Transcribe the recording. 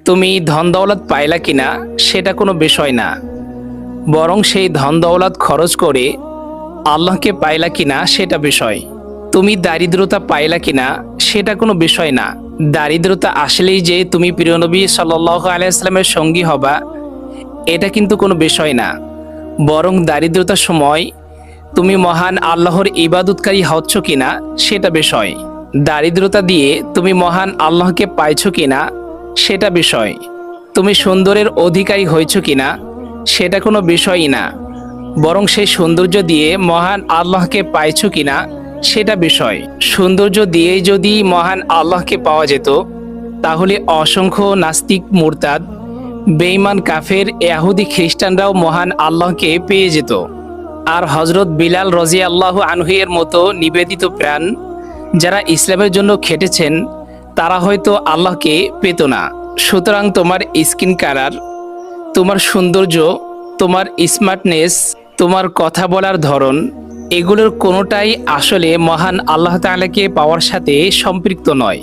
তুমি ধন দৌলত পাইলা কিনা সেটা কোনো বিষয় না, বরং সেই ধন দৌলত খরচ করে আল্লাহকে পাইলা কিনা সেটা বিষয়। তুমি দারিদ্রতা পাইলা কিনা সেটা কোনো বিষয় না। দারিদ্রতা আসলেই যে তুমি প্রিয় নবী সাল্লাল্লাহু আলাইহি ওয়াসাল্লামের সঙ্গী হবা এটা কিন্তু কোনো বিষয় না, বরং দারিদ্রতার সময় তুমি মহান আল্লাহর ইবাদতকারী হচ্ছ কিনা সেটা বিষয়। দারিদ্রতা দিয়ে তুমি মহান আল্লাহকে পাইছো কিনা সেটা বিষয়। তুমি সুন্দরের অধিকারী হয়েছ কিনা সেটা কোনো বিষয়ই না, বরং সেই সৌন্দর্য দিয়ে মহান আল্লাহকে পাইছো কিনা সেটা বিষয়। সৌন্দর্য দিয়েই যদি মহান আল্লাহকে পাওয়া যেত তাহলে অসংখ্য নাস্তিক, মুরতাদ, বেঈমান, কাফের, ইহুদি, খ্রিস্টানরাও মহান আল্লাহকে পেয়ে যেত। আর হজরত বিলাল রাদিয়াল্লাহু আনহু এর মতো নিবেদিত প্রাণ যারা ইসলামের জন্য খেটেছেন তারা হয়তো আল্লাহকে পেত না। সুতরাং তোমার স্কিন কালার, তোমার সৌন্দর্য, তোমার স্মার্টনেস, তোমার কথা বলার ধরন, এগুলোর কোনোটাই আসলে মহান আল্লাহ তাআলাকে পাওয়ার সাথে সম্পৃক্ত নয়।